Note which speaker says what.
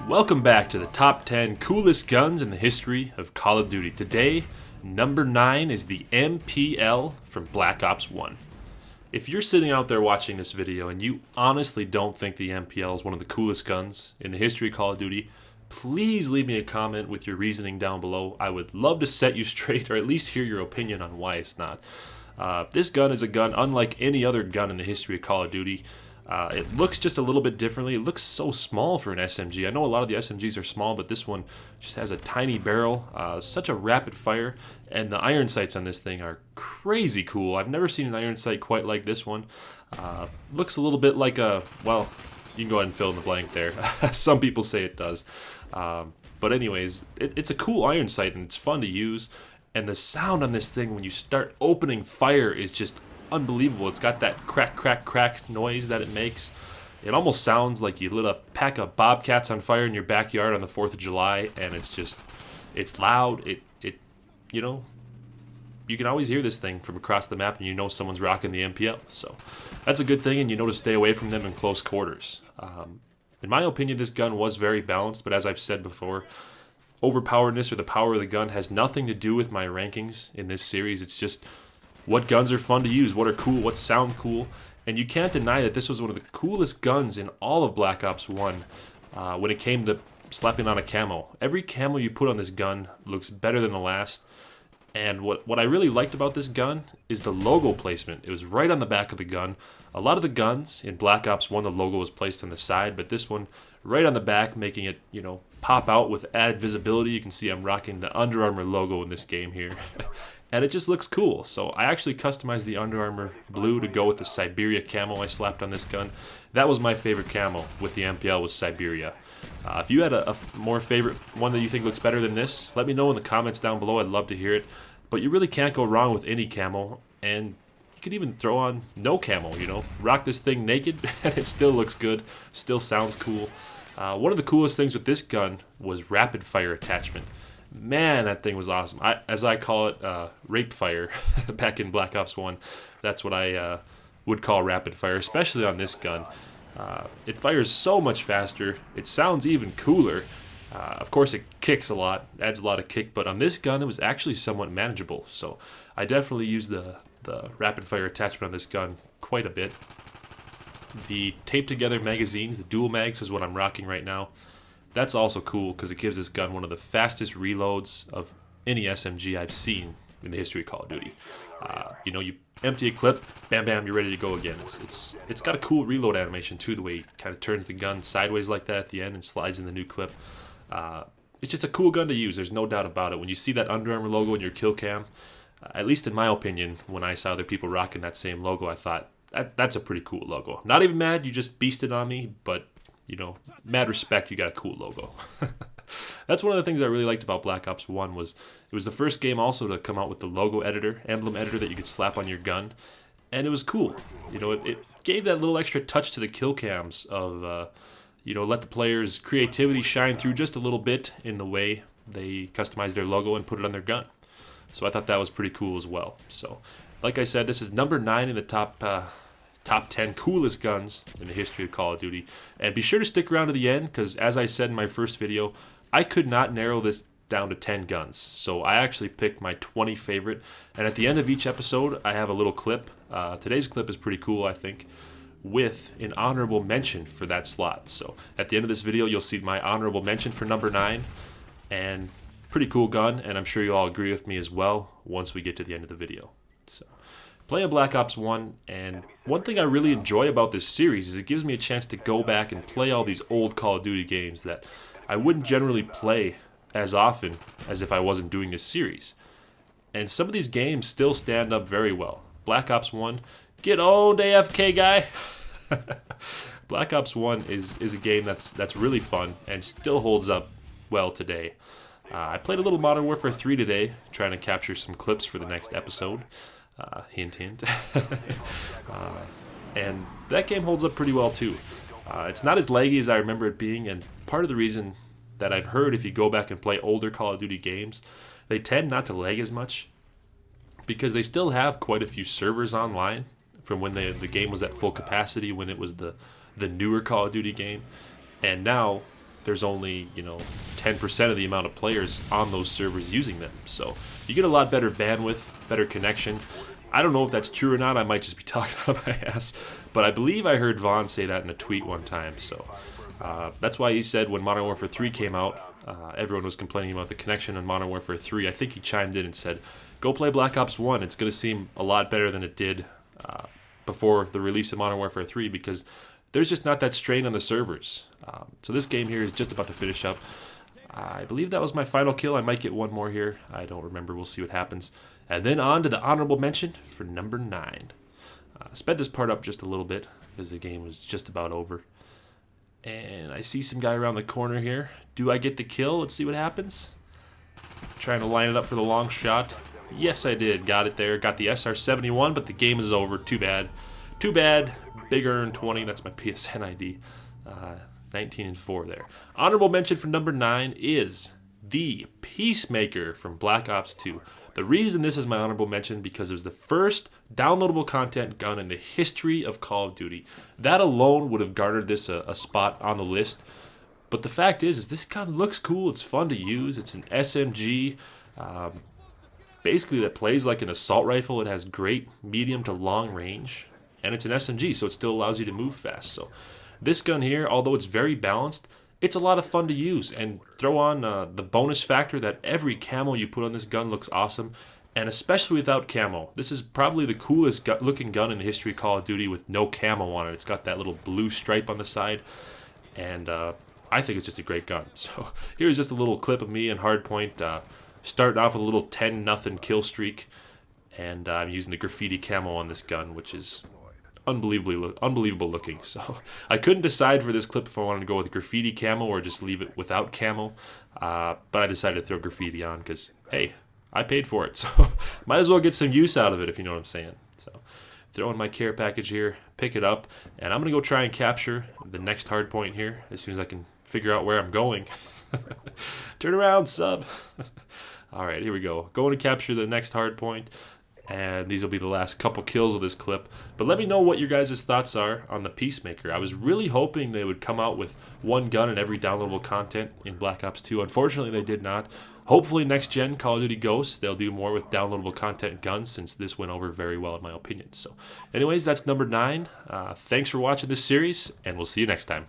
Speaker 1: Welcome back to the top 10 coolest guns in the history of Call of Duty. Today, number 9 is the MPL from Black Ops 1. If you're sitting out there watching this video and you honestly don't think the MPL is one of the coolest guns in the history of Call of Duty, please leave me a comment with your reasoning down below. I would love to set you straight, or at least hear your opinion on why it's not. This gun is a gun unlike any other gun in the history of Call of Duty. It looks just a little bit differently. It looks so small for an SMG. I know a lot of the SMGs are small, but this one just has a tiny barrel, such a rapid fire, and the iron sights on this thing are crazy cool. I've never seen an iron sight quite like this one. Looks a little bit like a, well, you can go ahead and fill in the blank there. Some people say it does. But anyways, it's a cool iron sight, and it's fun to use. And the sound on this thing when you start opening fire is just unbelievable. It's got that crack, crack, crack noise that it makes. It almost sounds like you lit a pack of Bobcats on fire in your backyard on the 4th of July, and it's loud. You know, you can always hear this thing from across the map, and you know someone's rocking the MPL. So that's a good thing, and you know to stay away from them in close quarters. In my opinion, this gun was very balanced, but as I've said before, overpoweredness or the power of the gun has nothing to do with my rankings in this series. It's just what guns are fun to use, what are cool, what sound cool. And you can't deny that this was one of the coolest guns in all of Black Ops 1 when it came to slapping on a camo. Every camo you put on this gun looks better than the last. And what I really liked about this gun is the logo placement. It was right on the back of the gun. A lot of the guns in Black Ops 1, the logo was placed on the side, but this one right on the back, making it, pop out with added visibility. You can see I'm rocking the Under Armour logo in this game here. And it just looks cool. So I actually customized the Under Armour blue to go with the Siberia camo I slapped on this gun. That was my favorite camo with the MPL, was Siberia. If you had a more favorite one that you think looks better than this, let me know in the comments down below. I'd love to hear it. But you really can't go wrong with any camo. And you could even throw on no camo, Rock this thing naked and it still looks good. Still sounds cool. One of the coolest things with this gun was rapid fire attachment. Man, that thing was awesome. As I call it, rape fire back in Black Ops 1. That's what I would call rapid fire, especially on this gun. It fires so much faster. It sounds even cooler. Of course, it kicks a lot, adds a lot of kick, but on this gun, it was actually somewhat manageable. So I definitely used the rapid fire attachment on this gun quite a bit. The taped together magazines, the dual mags, is what I'm rocking right now. That's also cool because it gives this gun one of the fastest reloads of any SMG I've seen in the history of Call of Duty. You empty a clip, bam, bam, you're ready to go again. It's got a cool reload animation too, the way it kind of turns the gun sideways like that at the end and slides in the new clip. It's just a cool gun to use, there's no doubt about it. When you see that Under Armour logo in your kill cam, at least in my opinion, when I saw other people rocking that same logo, I thought, that's a pretty cool logo. Not even mad you just beasted on me, but mad respect, you got a cool logo. That's one of the things I really liked about Black Ops 1 was it was the first game also to come out with the logo editor, emblem editor that you could slap on your gun. And it was cool. It gave that little extra touch to the kill cams of, let the players' creativity shine through just a little bit in the way they customize their logo and put it on their gun. So I thought that was pretty cool as well. So, like I said, this is number 9 in the top 10 coolest guns in the history of Call of Duty. And be sure to stick around to the end, because as I said in my first video, I could not narrow this down to 10 guns. So I actually picked my 20 favorite. And at the end of each episode, I have a little clip. Today's clip is pretty cool, I think, with an honorable mention for that slot. So at the end of this video, you'll see my honorable mention for number 9. And pretty cool gun, and I'm sure you all agree with me as well once we get to the end of the video. So, playing Black Ops 1, and one thing I really enjoy about this series is it gives me a chance to go back and play all these old Call of Duty games that I wouldn't generally play as often as if I wasn't doing this series. And some of these games still stand up very well. Black Ops 1, get owned AFK guy! Black Ops 1 is a game that's really fun and still holds up well today. I played a little Modern Warfare 3 today, trying to capture some clips for the next episode. Hint, hint. And that game holds up pretty well too. It's not as laggy as I remember it being, and part of the reason that I've heard if you go back and play older Call of Duty games, they tend not to lag as much because they still have quite a few servers online from when the game was at full capacity, when it was the newer Call of Duty game. And now there's only, 10% of the amount of players on those servers using them. So you get a lot better bandwidth, better connection. I don't know if that's true or not. I might just be talking out my ass. But I believe I heard Vaughn say that in a tweet one time. So that's why he said when Modern Warfare 3 came out, everyone was complaining about the connection on Modern Warfare 3. I think he chimed in and said, go play Black Ops 1. It's going to seem a lot better than it did before the release of Modern Warfare 3 because there's just not that strain on the servers. So this game here is just about to finish up. I believe that was my final kill. I might get one more here. I don't remember. We'll see what happens. And then on to the honorable mention for number 9. Sped this part up just a little bit because the game was just about over. And I see some guy around the corner here. Do I get the kill? Let's see what happens. Trying to line it up for the long shot. Yes, I did. Got it there. Got the SR-71, but the game is over. Too bad. Too bad. Big Earn 20. That's my PSN ID. 19 and 4 there. Honorable mention for number 9 is the Peacemaker from Black Ops 2. The reason this is my honorable mention because it was the first downloadable content gun in the history of Call of Duty. That alone would have garnered this a spot on the list. But the fact is this gun looks cool. It's fun to use. It's an SMG. Basically, that plays like an assault rifle. It has great medium to long range. And it's an SMG, so it still allows you to move fast. So this gun here, although it's very balanced, it's a lot of fun to use. And throw on the bonus factor that every camo you put on this gun looks awesome. And especially without camo. This is probably the coolest looking gun in the history of Call of Duty with no camo on it. It's got that little blue stripe on the side. And I think it's just a great gun. So here's just a little clip of me and Hardpoint starting off with a little 10-0 kill streak. And I'm using the graffiti camo on this gun, which is unbelievable looking. So I couldn't decide for this clip if I wanted to go with graffiti camo or just leave it without camo. But I decided to throw graffiti on because, hey, I paid for it. So might as well get some use out of it if you know what I'm saying. So throw in my care package here, pick it up, and I'm going to go try and capture the next hard point here as soon as I can figure out where I'm going. Turn around, sub. All right, here we go. Going to capture the next hard point. And these will be the last couple kills of this clip. But let me know what your guys' thoughts are on the Peacemaker. I was really hoping they would come out with one gun in every downloadable content in Black Ops 2. Unfortunately, they did not. Hopefully, next gen Call of Duty Ghosts, they'll do more with downloadable content guns since this went over very well in my opinion. So anyways, that's number 9. Thanks for watching this series, and we'll see you next time.